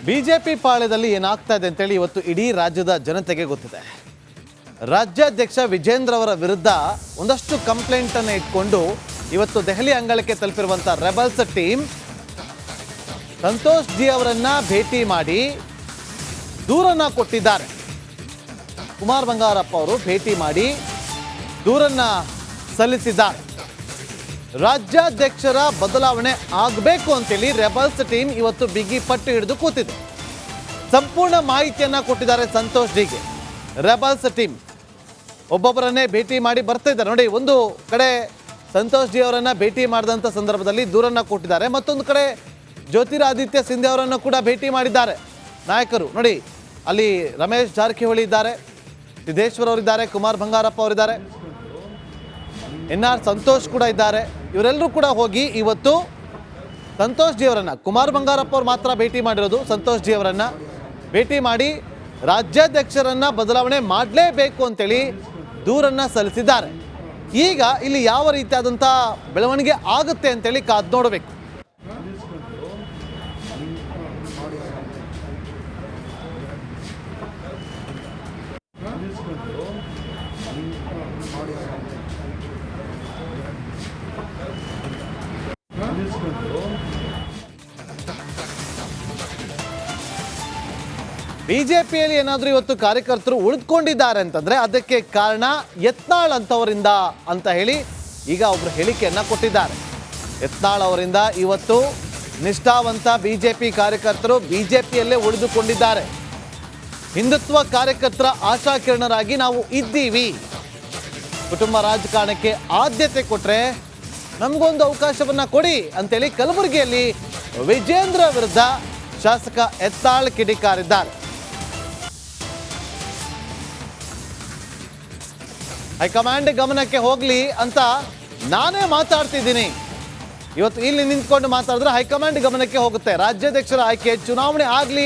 BJP ಪಾಳ್ಯದಲ್ಲಿ ಏನಾಗ್ತಾ ಇದೆ ಅಂತೇಳಿ ಇವತ್ತು ಇಡೀ ರಾಜ್ಯದ ಜನತೆಗೆ ಗೊತ್ತಿದೆ. ರಾಜ್ಯಾಧ್ಯಕ್ಷ ವಿಜೇಂದ್ರ ಅವರ ವಿರುದ್ಧ ಒಂದಷ್ಟು ಕಂಪ್ಲೇಂಟ್ ಅನ್ನು ಇಟ್ಕೊಂಡು ಇವತ್ತು ದೆಹಲಿ ಅಂಗಳಕ್ಕೆ ತಲುಪಿರುವಂಥ ರೆಬಲ್ಸ್ ಟೀಮ್ ಸಂತೋಷ್ ಜಿ ಅವರನ್ನ ಭೇಟಿ ಮಾಡಿ ದೂರನ್ನ ಕೊಟ್ಟಿದ್ದಾರೆ. ಕುಮಾರ್ ಬಂಗಾರಪ್ಪ ಅವರು ಭೇಟಿ ಮಾಡಿ ದೂರನ್ನ ಸಲ್ಲಿಸಿದ್ದಾರೆ. ರಾಜ್ಯಾಧ್ಯಕ್ಷರ ಬದಲಾವಣೆ ಆಗಬೇಕು ಅಂತೇಳಿ ರೆಬಲ್ಸ್ ಟೀಮ್ ಇವತ್ತು ಬಿಗಿ ಪಟ್ಟು ಹಿಡಿದು ಕೂತಿದೆ. ಸಂಪೂರ್ಣ ಮಾಹಿತಿಯನ್ನ ಕೊಟ್ಟಿದ್ದಾರೆ ಸಂತೋಷ್ ಜಿಗೆ. ರೆಬಲ್ಸ್ ಟೀಮ್ ಒಬ್ಬೊಬ್ಬರನ್ನೇ ಭೇಟಿ ಮಾಡಿ ಬರ್ತಾ ಇದ್ದಾರೆ. ನೋಡಿ, ಒಂದು ಕಡೆ ಸಂತೋಷ್ ಜಿ ಅವರನ್ನ ಭೇಟಿ ಮಾಡಿದಂಥ ಸಂದರ್ಭದಲ್ಲಿ ದೂರನ್ನ ಕೊಟ್ಟಿದ್ದಾರೆ. ಮತ್ತೊಂದು ಕಡೆ ಜ್ಯೋತಿರಾದಿತ್ಯ ಸಿಂಧ್ಯಾ ಅವರನ್ನು ಕೂಡ ಭೇಟಿ ಮಾಡಿದ್ದಾರೆ ನಾಯಕರು. ನೋಡಿ, ಅಲ್ಲಿ ರಮೇಶ್ ಜಾರಕಿಹೊಳಿ ಇದ್ದಾರೆ, ಸಿದ್ದೇಶ್ವರ್ ಅವರಿದ್ದಾರೆ, ಕುಮಾರ್ ಬಂಗಾರಪ್ಪ ಅವರಿದ್ದಾರೆ, NR ಸಂತೋಷ್ ಕೂಡ ಇದ್ದಾರೆ. ಇವರೆಲ್ಲರೂ ಕೂಡ ಹೋಗಿ ಇವತ್ತು ಸಂತೋಷ್ ಜಿ ಅವರನ್ನು, ಕುಮಾರ್ ಬಂಗಾರಪ್ಪ ಅವರು ಮಾತ್ರ ಭೇಟಿ ಮಾಡಿರೋದು, ಸಂತೋಷ್ ಜಿ ಅವರನ್ನು ಭೇಟಿ ಮಾಡಿ ರಾಜ್ಯಾಧ್ಯಕ್ಷರನ್ನ ಬದಲಾವಣೆ ಮಾಡಲೇಬೇಕು ಅಂತೇಳಿ ದೂರನ್ನು ಸಲ್ಲಿಸಿದ್ದಾರೆ. ಈಗ ಇಲ್ಲಿ ಯಾವ ರೀತಿಯಾದಂಥ ಬೆಳವಣಿಗೆ ಆಗುತ್ತೆ ಅಂತೇಳಿ ಕಾದು ನೋಡಬೇಕು. ಬಿಜೆಪಿಯಲ್ಲಿ ಏನಾದರೂ ಇವತ್ತು ಕಾರ್ಯಕರ್ತರು ಉಳಿದುಕೊಂಡಿದ್ದಾರೆ ಅಂತಂದ್ರೆ ಅದಕ್ಕೆ ಕಾರಣ ಯತ್ನಾಳ್ ಅಂತವರಿಂದ ಅಂತ ಹೇಳಿ ಈಗ ಒಬ್ರು ಹೇಳಿಕೆಯನ್ನ ಕೊಟ್ಟಿದ್ದಾರೆ. ಯತ್ನಾಳ್ ಅವರಿಂದ ಇವತ್ತು ನಿಷ್ಠಾವಂತ ಬಿಜೆಪಿ ಕಾರ್ಯಕರ್ತರು ಬಿಜೆಪಿಯಲ್ಲೇ ಉಳಿದುಕೊಂಡಿದ್ದಾರೆ. ಹಿಂದುತ್ವ ಕಾರ್ಯಕರ್ತರ ಆಶಾಕಿರಣರಾಗಿ ನಾವು ಇದ್ದೀವಿ. ಕುಟುಂಬ ರಾಜಕಾರಣಕ್ಕೆ ಆದ್ಯತೆ ಕೊಟ್ರೆ ನಮಗೊಂದು ಅವಕಾಶವನ್ನ ಕೊಡಿ ಅಂತೇಳಿ ಕಲಬುರಗಿಯಲ್ಲಿ ವಿಜೇಂದ್ರ ವಿರುದ್ಧ ಶಾಸಕ ಯತ್ನಾಳ್ ಕಿಡಿಕಾರಿದ್ದಾರೆ. ಹೈಕಮಾಂಡ್ ಗಮನಕ್ಕೆ ಹೋಗ್ಲಿ ಅಂತ ನಾನೇ ಮಾತಾಡ್ತಿದ್ದೀನಿ. ಇವತ್ತು ಇಲ್ಲಿ ನಿಂತ್ಕೊಂಡು ಮಾತಾಡಿದ್ರೆ ಹೈಕಮಾಂಡ್ ಗಮನಕ್ಕೆ ಹೋಗುತ್ತೆ. ರಾಜ್ಯಾಧ್ಯಕ್ಷರ ಆಯ್ಕೆ ಚುನಾವಣೆ ಆಗಲಿ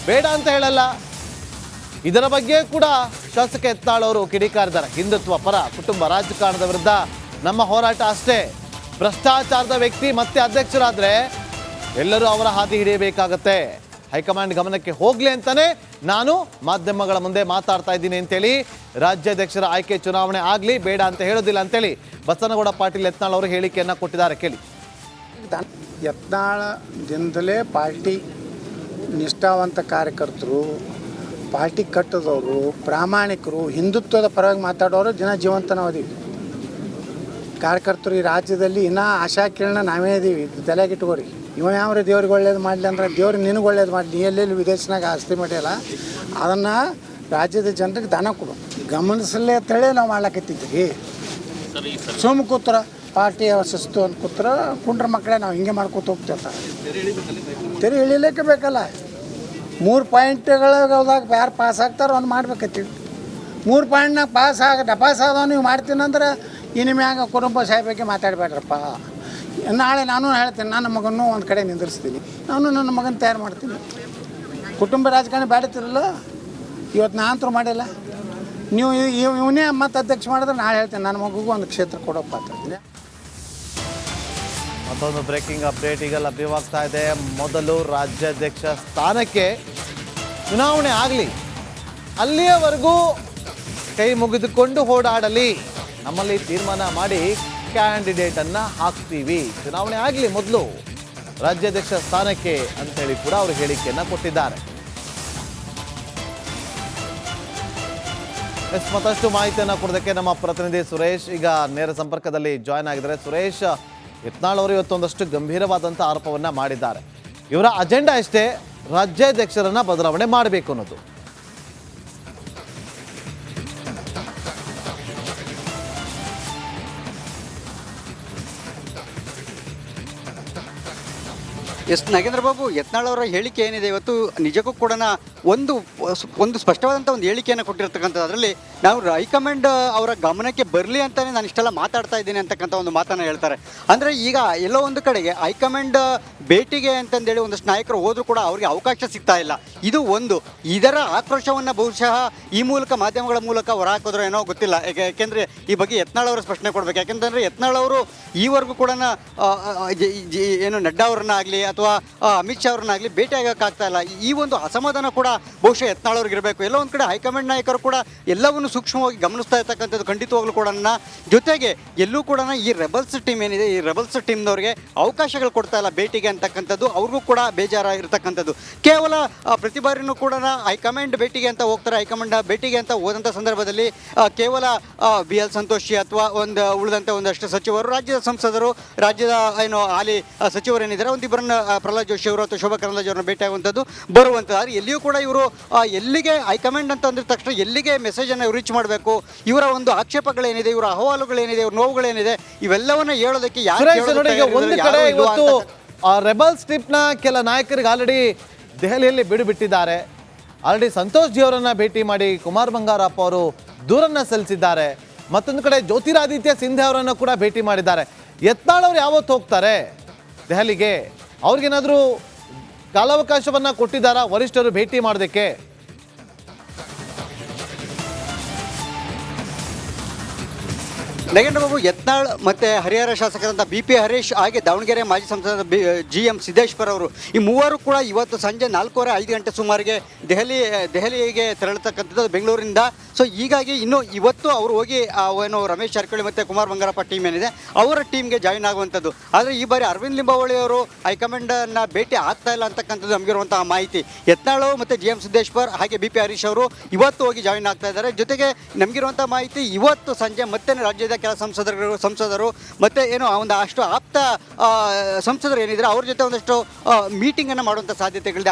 ಬೇಡ ಅಂತ ಹೇಳಲ್ಲ. ಇದರ ಬಗ್ಗೆ ಕೂಡ ಶಾಸಕ ಯತ್ನಾಳ್ ಅವರು ಕಿಡಿಕಾರಿದ್ದಾರೆ. ಹಿಂದುತ್ವ ಪರ ಕುಟುಂಬ ರಾಜಕಾರಣದ ವಿರುದ್ಧ ನಮ್ಮ ಹೋರಾಟ ಅಷ್ಟೇ. ಭ್ರಷ್ಟಾಚಾರದ ವ್ಯಕ್ತಿ ಮತ್ತೆ ಅಧ್ಯಕ್ಷರಾದ್ರೆ ಎಲ್ಲರೂ ಅವರ ಹಾದಿ ಹಿಡಿಯಬೇಕಾಗತ್ತೆ. ಹೈಕಮಾಂಡ್ ಗಮನಕ್ಕೆ ಹೋಗ್ಲಿ ಅಂತಾನೆ ನಾನು ಮಾಧ್ಯಮಗಳ ಮುಂದೆ ಮಾತಾಡ್ತಾ ಇದ್ದೀನಿ ಅಂತೇಳಿ ರಾಜ್ಯಾಧ್ಯಕ್ಷರ ಆಯ್ಕೆ ಚುನಾವಣೆ ಆಗಲಿ ಬೇಡ ಅಂತ ಹೇಳೋದಿಲ್ಲ ಅಂತೇಳಿ ಬಸನಗೌಡ ಪಾಟೀಲ್ ಯತ್ನಾಳ್ ಅವರು ಹೇಳಿಕೆಯನ್ನು ಕೊಟ್ಟಿದ್ದಾರೆ. ಕೇಳಿ. ಯತ್ನಾಳದಿಂದಲೇ ಪಾರ್ಟಿ ನಿಷ್ಠಾವಂತ ಕಾರ್ಯಕರ್ತರು, ಪಾರ್ಟಿ ಕಟ್ಟದವರು, ಪ್ರಾಮಾಣಿಕರು, ಹಿಂದುತ್ವದ ಪರವಾಗಿ ಮಾತಾಡೋರು ಜನ ಜೀವಂತ ನಾವದೀವಿ. ಕಾರ್ಯಕರ್ತರು ಈ ರಾಜ್ಯದಲ್ಲಿ ಇನ್ನೂ ಆಶಾಕಿರಣ ನಾವೇ ಇದೀವಿ. ತಲೆಗಿಟ್ಕೋರಿ. ಇವ ಯಾವ ದೇವ್ರಿಗೆ ಒಳ್ಳೇದು ಮಾಡಲಿ ಅಂದ್ರೆ ದೇವ್ರಿಗೆ ನಿನಗೆ ಒಳ್ಳೇದು ಮಾಡಲಿ. ಎಲ್ಲೆಲ್ಲಿ ವಿದೇಶನಾಗ ಆಸ್ತಿ ಮಾಡಿಯಲ್ಲ ಅದನ್ನು ರಾಜ್ಯದ ಜನರಿಗೆ ದಾನ ಕೊಡು ಗಮನಿಸಲೇ ಅಂತೇಳಿ ನಾವು ಮಾಡ್ಲಾಕತ್ತಿದ್ವಿ. ಸುಮ್ಮ ಕೂತ್ರ ಪಾರ್ಟಿ ಶಿಸ್ತು ಅಂತ ಕೂತ್ರ ಕುಂಡ್ರ ಮಕ್ಕಳೇ ನಾವು ಹಿಂಗೆ ಮಾಡ್ಕೊತ ಹೋಗ್ತಿರ್ತಾರೆ. ತೆರೆ ಇಳಿಲಿಕ್ಕೆ ಬೇಕಲ್ಲ. 3 ಪಾಯಿಂಟ್ಗಳಾಗ ಯಾರು ಪಾಸ್ ಆಗ್ತಾರೋ ಅವ್ನು ಮಾಡ್ಬೇಕತ್ತೀವಿ. 3 ಪಾಯಿಂಟ್ನಾಗ ಪಾಸ್ ಆದವ್ ನೀವು ಮಾಡ್ತೀನಂದ್ರೆ ಇನ್ನು ಮ್ಯಾಗ ಕುರುಂಬ ಸಾಹೇಬಕ್ಕೆ ಮಾತಾಡಬೇಡ್ರಪ್ಪ. ನಾಳೆ ನಾನು ಹೇಳ್ತೀನಿ, ನನ್ನ ಮಗನೂ ಒಂದು ಕಡೆ ನಿಂದಿರಿಸ್ತೀನಿ, ನಾನು ನನ್ನ ಮಗನ ತಯಾರು ಮಾಡ್ತೀನಿ. ಕುಟುಂಬ ರಾಜಕಾರಣ ಬೇಡತಿರಲ್ಲ. ಇವತ್ತು ನಾ ಅಂತರೂ ಮಾಡಿಲ್ಲ. ನೀವು ಇವನೇ ಮತ್ತೆ ಅಧ್ಯಕ್ಷ ಮಾಡಿದ್ರೆ ನಾಳೆ ಹೇಳ್ತೀನಿ ನನ್ನ ಮಗುಗೂ ಒಂದು ಕ್ಷೇತ್ರ ಕೊಡೋಪ್ಪ ಅಂತ. ಮತ್ತೊಂದು ಬ್ರೇಕಿಂಗ್ ಅಪ್ಡೇಟ್ ಈಗ ಲಭ್ಯವಾಗ್ತಾ ಇದೆ. ಮೊದಲು ರಾಜ್ಯಾಧ್ಯಕ್ಷ ಸ್ಥಾನಕ್ಕೆ ಚುನಾವಣೆ ಆಗಲಿ, ಅಲ್ಲಿಯವರೆಗೂ ಕೈ ಮುಗಿದುಕೊಂಡು ಓಡಾಡಲಿ, ನಮ್ಮಲ್ಲಿ ತೀರ್ಮಾನ ಮಾಡಿ ಕ್ಯಾಂಡಿಡೇಟನ್ನು ಹಾಕ್ತೀವಿ, ಚುನಾವಣೆ ಆಗಲಿ ಮೊದಲು ರಾಜ್ಯಾಧ್ಯಕ್ಷ ಸ್ಥಾನಕ್ಕೆ ಅಂತೇಳಿ ಕೂಡ ಅವರು ಹೇಳಿಕೆಯನ್ನು ಕೊಟ್ಟಿದ್ದಾರೆ. ಮತ್ತಷ್ಟು ಮಾಹಿತಿಯನ್ನು ಕೊಡೋದಕ್ಕೆ ನಮ್ಮ ಪ್ರತಿನಿಧಿ ಸುರೇಶ್ ಈಗ ನೇರ ಸಂಪರ್ಕದಲ್ಲಿ ಜಾಯ್ನ್ ಆಗಿದ್ದಾರೆ. ಸುರೇಶ್, ಯತ್ನಾಳ್ ಅವರು ಇವತ್ತೊಂದಷ್ಟು ಗಂಭೀರವಾದಂಥ ಆರೋಪವನ್ನು ಮಾಡಿದ್ದಾರೆ. ಇವರ ಅಜೆಂಡಾ ಅಷ್ಟೇ, ರಾಜ್ಯಾಧ್ಯಕ್ಷರನ್ನ ಬದಲಾವಣೆ ಮಾಡಬೇಕು ಅನ್ನೋದು. ನಾಗೇಂದ್ರ ಬಾಬು, ಯತ್ನಾಳ್ ಅವರ ಹೇಳಿಕೆ ಏನಿದೆ ಇವತ್ತು ನಿಜಕ್ಕೂ ಕೂಡ ಒಂದು ಸ್ಪಷ್ಟವಾದಂಥ ಒಂದು ಹೇಳಿಕೆಯನ್ನು ಕೊಟ್ಟಿರ್ತಕ್ಕಂಥದ್ದು. ಅದರಲ್ಲಿ ನಾವು ಹೈಕಮಾಂಡ್ ಅವರ ಗಮನಕ್ಕೆ ಬರಲಿ ಅಂತಲೇ ನಾನು ಇಷ್ಟೆಲ್ಲ ಮಾತಾಡ್ತಾ ಇದ್ದೀನಿ ಅಂತಕ್ಕಂಥ ಒಂದು ಮಾತನ್ನು ಹೇಳ್ತಾರೆ. ಅಂದರೆ ಈಗ ಎಲ್ಲೋ ಒಂದು ಕಡೆಗೆ ಹೈಕಮಾಂಡ್ ಭೇಟಿಗೆ ಅಂತಂದೇಳಿ ಒಂದಷ್ಟು ನಾಯಕರು ಹೋದರೂ ಕೂಡ ಅವರಿಗೆ ಅವಕಾಶ ಸಿಗ್ತಾ ಇಲ್ಲ. ಇದು ಒಂದು. ಇದರ ಆಕ್ರೋಶವನ್ನು ಬಹುಶಃ ಈ ಮೂಲಕ ಮಾಧ್ಯಮಗಳ ಮೂಲಕ ಹೊರಹಾಕಿದ್ರು ಏನೋ ಗೊತ್ತಿಲ್ಲ. ಯಾಕೆಂದರೆ ಈ ಬಗ್ಗೆ ಯತ್ನಾಳ್ ಅವರು ಸ್ಪಷ್ಟನೆ ಕೊಡಬೇಕು. ಯಾಕೆಂತಂದರೆ ಯತ್ನಾಳ್ ಅವರು ಈವರೆಗೂ ಕೂಡ ಏನು ನಡ್ಡಾ ಅವ್ರನ್ನಾಗಲಿ ಅಥವಾ ಅಮಿತ್ ಶಾ ಅವ್ರನ್ನಾಗಲಿ ಭೇಟಿ ಆಗೋಕ್ಕಾಗ್ತಾ ಇಲ್ಲ. ಈ ಒಂದು ಅಸಮಾಧಾನ ಕೂಡ ಬಹುಶಃ ಯತ್ನಾಳ್ ಅವ್ರಿಗೆ ಇರಬೇಕು. ಎಲ್ಲೋ ಒಂದು ಕಡೆ ಹೈಕಮಾಂಡ್ ನಾಯಕರು ಕೂಡ ಎಲ್ಲವನ್ನು ಸೂಕ್ಷ್ಮವಾಗಿ ಗಮನಿಸ್ತಾ ಇರ್ತಕ್ಕಂಥದ್ದು ಖಂಡಿತವಾಗ್ಲೂ ಕೂಡ. ಜೊತೆಗೆ ಎಲ್ಲೂ ಕೂಡ ಈ ರೆಬಲ್ಸ್ ಟೀಮ್ ಏನಿದೆ, ಈ ರೆಬಲ್ಸ್ ಟೀಮ್ನವ್ರಿಗೆ ಅವಕಾಶಗಳು ಕೊಡ್ತಾ ಇಲ್ಲ ಭೇಟಿಗೆ ಅಂತಕ್ಕಂಥದ್ದು ಅವ್ರಿಗೂ ಕೂಡ ಬೇಜಾರ ಇರತಕ್ಕಂಥದ್ದು. ಕೇವಲ ಪ್ರತಿ ಬಾರಿನೂ ಕೂಡ ಹೈಕಮಾಂಡ್ ಭೇಟಿಗೆ ಅಂತ ಹೋಗ್ತಾರೆ. ಹೈಕಮಾಂಡ್ ಭೇಟಿಗೆ ಅಂತ ಹೋದಂಥ ಸಂದರ್ಭದಲ್ಲಿ ಕೇವಲ BL ಸಂತೋಷಿ ಅಥವಾ ಉಳಿದಂಥ ಒಂದಷ್ಟು ಸಚಿವರು, ರಾಜ್ಯದ ಸಂಸದರು, ರಾಜ್ಯದ ಏನು ಹಾಲಿ ಸಚಿವರೇನಿದ್ದಾರೆ ಒಂದಿಬ್ಬರನ್ನ ಪ್ರಹ್ಲಾದ್ ಜೋಶಿ ಅವರು ಅಥವಾ ಶೋಭಾ ಕರಂದ್ಲಾಜೆ ಅವರನ್ನ ಭೇಟಿ ಆಗುವಂಥದ್ದು ಬರುವಂಥದ್ದು. ಆದರೆ ಎಲ್ಲಿಯೂ ಕೂಡ ಇವರು ಎಲ್ಲಿಗೆ ಹೈಕಮಾಂಡ್ ಅಂತ ಅಂದಿದ ತಕ್ಷಣ ಎಲ್ಲಿಗೆ ಮೆಸೇಜನ್ನು ರೀಚ್ ಮಾಡಬೇಕು, ಇವರ ಒಂದು ಆಕ್ಷೇಪಗಳೇನಿದೆ, ಇವರ ಅಹವಾಲುಗಳೇನಿದೆ, ಇವ್ರ ನೋವುಗಳೇನಿದೆ, ಇವೆಲ್ಲವನ್ನ ಹೇಳೋದಕ್ಕೆ ಒಂದು ಕಡೆ ಇವತ್ತು ರೆಬಲ್ಸ್ ಟ್ರಿಪ್ನ ಕೆಲ ನಾಯಕರಿಗೆ ಆಲ್ರೆಡಿ ದೆಹಲಿಯಲ್ಲಿ ಬಿಟ್ಟಿದ್ದಾರೆ. ಆಲ್ರೆಡಿ ಸಂತೋಷ್ ಜಿ ಅವರನ್ನ ಭೇಟಿ ಮಾಡಿ ಕುಮಾರ್ ಬಂಗಾರಪ್ಪ ಅವರು ದೂರನ್ನ ಸಲ್ಲಿಸಿದ್ದಾರೆ. ಮತ್ತೊಂದು ಕಡೆ ಜ್ಯೋತಿರಾದಿತ್ಯ ಸಿಂಧ್ಯಾ ಅವರನ್ನು ಕೂಡ ಭೇಟಿ ಮಾಡಿದ್ದಾರೆ. ಯತ್ನಾಳ್ ಅವರು ಯಾವತ್ತು ಹೋಗ್ತಾರೆ ದೆಹಲಿಗೆ? ಅವ್ರಿಗೇನಾದರೂ ಕಾಲಾವಕಾಶವನ್ನ ಕೊಟ್ಟಿದ್ದಾರಾ ವರಿಷ್ಠರು ಭೇಟಿ ಮಾಡೋದಕ್ಕೆ? ನಾಗೇಂದ್ರ ಬಾಬು ಯತ್ನಾಳ್ ಮತ್ತು ಹರಿಹರ ಶಾಸಕರಂತ BP ಹರೀಶ್ ಹಾಗೆ ದಾವಣಗೆರೆ ಮಾಜಿ ಸಂಸದ GM ಸಿದ್ದೇಶ್ವರ್ ಅವರು ಈ ಮೂವರು ಕೂಡ ಇವತ್ತು ಸಂಜೆ 4:30-5 ಗಂಟೆ ಸುಮಾರಿಗೆ ದೆಹಲಿಗೆ ತೆರಳತಕ್ಕಂಥದ್ದು ಬೆಂಗಳೂರಿನಿಂದ. ಸೊ ಹೀಗಾಗಿ ಇನ್ನು ಇವತ್ತು ಅವರು ಹೋಗಿ ಏನು ರಮೇಶ್ ಜಾರಕಿಹೊಳಿ ಮತ್ತು ಕುಮಾರ್ ಬಂಗಾರಪ್ಪ ಟೀಮ್ ಏನಿದೆ ಅವರ ಟೀಮ್ಗೆ ಜಾಯಿನ್ ಆಗುವಂಥದ್ದು. ಆದರೆ ಈ ಬಾರಿ ಅರವಿಂದ್ ಲಿಂಬಾವಳಿ ಅವರು ಹೈಕಮಾಂಡನ್ನು ಭೇಟಿ ಆಗ್ತಾ ಇಲ್ಲ ಅಂತಕ್ಕಂಥದ್ದು ನಮಗಿರುವಂತಹ ಮಾಹಿತಿ. ಯತ್ನಾಳ್ ಮತ್ತು GM ಸಿದ್ದೇಶ್ವರ್ ಹಾಗೆ BP ಹರೀಶ್ ಅವರು ಇವತ್ತು ಹೋಗಿ ಜಾಯಿನ್ ಆಗ್ತಾ ಇದ್ದಾರೆ. ಜೊತೆಗೆ ನಮಗಿರುವಂಥ ಮಾಹಿತಿ ಇವತ್ತು ಸಂಜೆ ಮತ್ತೆ ರಾಜ್ಯದ ಕೆಲ ಸಂಸದರು ಮತ್ತೆ ಏನು ಒಂದು ಅಷ್ಟು ಆಪ್ತ ಸಂಸದರು ಏನಿದ್ರೆ ಅವ್ರ ಜೊತೆ ಒಂದಷ್ಟು ಮೀಟಿಂಗನ್ನು ಮಾಡುವಂಥ ಸಾಧ್ಯತೆಗಳಿದೆ.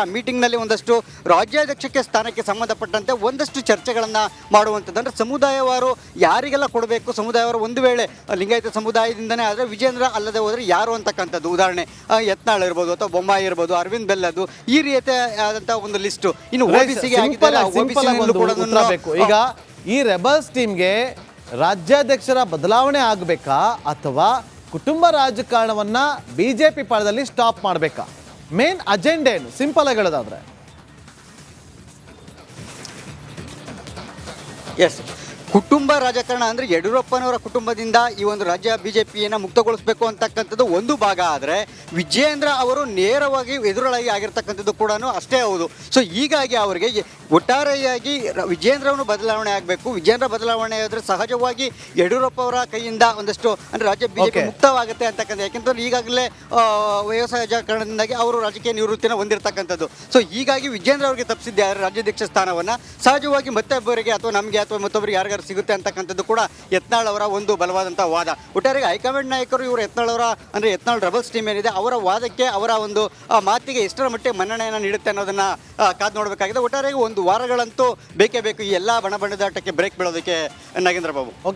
ಆ ಮೀಟಿಂಗ್ನಲ್ಲಿ ಒಂದಷ್ಟು ರಾಜ್ಯಾಧ್ಯಕ್ಷಕ್ಕೆ ಸ್ಥಾನಕ್ಕೆ ಸಂಬಂಧಪಟ್ಟಂತೆ ಒಂದಷ್ಟು ಚರ್ಚೆಗಳನ್ನು ಮಾಡುವಂಥದ್ದು. ಅಂದರೆ ಸಮುದಾಯವಾರು ಯಾರಿಗೆಲ್ಲ ಕೊಡಬೇಕು, ಸಮುದಾಯವಾರು ಒಂದು ವೇಳೆ ಲಿಂಗಾಯತ ಸಮುದಾಯದಿಂದನೇ ಆದರೆ ವಿಜೇಂದ್ರ ಅಲ್ಲದೆ ಹೋದರೆ ಯಾರು ಅಂತಕ್ಕಂಥದ್ದು. ಉದಾಹರಣೆ ಯತ್ನಾಳ್ ಇರ್ಬೋದು ಅಥವಾ ಬೊಮ್ಮಾಯಿ ಇರ್ಬೋದು, ಅರವಿಂದ್ ಬೆಲ್ಲದು, ಈ ರೀತಿಯಾದಂಥ ಒಂದು ಲಿಸ್ಟು. ಇನ್ನು OBCಗೆ ಈಗ ಈ ರೆಬಲ್ಸ್ ಟೀಮ್ಗೆ ರಾಜ್ಯಾಧ್ಯಕ್ಷರ ಬದಲಾವಣೆ ಆಗಬೇಕಾ ಅಥವಾ ಕುಟುಂಬ ರಾಜಕಾರಣವನ್ನ BJP ಪಾಳದಲ್ಲಿ ಸ್ಟಾಪ್ ಮಾಡಬೇಕಾ? ಮೇನ್ ಅಜೆಂಡಾ ಏನು? ಸಿಂಪಲ್ ಆಗಿ ಹೇಳೋದಾದ್ರೆ ಎಸ್, ಕುಟುಂಬ ರಾಜಕಾರಣ ಅಂದರೆ ಯಡಿಯೂರಪ್ಪನವರ ಕುಟುಂಬದಿಂದ ಈ ಒಂದು ರಾಜ್ಯ BJPಯನ್ನು ಮುಕ್ತಗೊಳಿಸಬೇಕು ಅಂತಕ್ಕಂಥದ್ದು ಒಂದು ಭಾಗ. ಆದರೆ ವಿಜೇಂದ್ರ ಅವರು ನೇರವಾಗಿ ಎದುರಾಳಿ ಆಗಿರ್ತಕ್ಕಂಥದ್ದು ಕೂಡ ಅಷ್ಟೇ ಹೌದು. ಸೊ ಹೀಗಾಗಿ ಅವರಿಗೆ ಒಟ್ಟಾರೆಯಾಗಿ ವಿಜೇಂದ್ರವನ್ನು ಬದಲಾವಣೆ ಆಗಬೇಕು. ವಿಜೇಂದ್ರ ಬದಲಾವಣೆ ಆದರೆ ಸಹಜವಾಗಿ ಯಡಿಯೂರಪ್ಪ ಅವರ ಕೈಯಿಂದ ಒಂದಷ್ಟು ಅಂದರೆ ರಾಜ್ಯ BJP ಮುಕ್ತವಾಗುತ್ತೆ ಅಂತಕ್ಕಂಥ. ಯಾಕೆಂತಂದ್ರೆ ಈಗಾಗಲೇ ವ್ಯವಸಾಯ ರಾಜಕಾರಣದಿಂದಾಗಿ ಅವರು ರಾಜಕೀಯ ನಿವೃತ್ತಿನ ಹೊಂದಿರತಕ್ಕಂಥದ್ದು. ಸೊ ಹೀಗಾಗಿ ವಿಜೇಂದ್ರ ಅವರಿಗೆ ತಪ್ಪಿಸಿದ್ದಾರೆ ರಾಜ್ಯಾಧ್ಯಕ್ಷ ಸ್ಥಾನವನ್ನು. ಸಹಜವಾಗಿ ಮತ್ತೊಬ್ಬರಿಗೆ ಅಥವಾ ನಮಗೆ ಅಥವಾ ಮತ್ತೊಬ್ಬರಿಗೆ ಯಾರಿಗಾರು ಸಿಗುತ್ತೆ ಅಂತಕ್ಕಂಥದ್ದು ಕೂಡ ಯತ್ನಾಳ್ ಅವರ ಒಂದು ಬಲವಾದಂಥ ವಾದ. ಒಟ್ಟಾರೆ ಹೈಕಮಾಂಡ್ ನಾಯಕರು ಇವರು ಯತ್ನಾಳ್ ಅವರ ಅಂದರೆ ಯತ್ನಾಳ್ ರೆಬಲ್ಸ್ ಟೀಮ್ ಏನಿದೆ ಅವರ ವಾದಕ್ಕೆ, ಅವರ ಒಂದು ಮಾತಿಗೆ ಎಷ್ಟರ ಮಟ್ಟಿಗೆ ಮನ್ನಣೆಯನ್ನು ನೀಡುತ್ತೆ ಅನ್ನೋದನ್ನ ಕಾದು ನೋಡಬೇಕಾಗಿದೆ. ಒಟ್ಟಾರೆ ಒಂದು ವಾರಗಳಂತೂ ಬೇಕೇ ಬೇಕು ಈ ಎಲ್ಲ ಬಣಬಣದಾಟಕ್ಕೆ ಬ್ರೇಕ್ ಬೀಳೋದಕ್ಕೆ ನಾಗೇಂದ್ರ ಬಾಬು.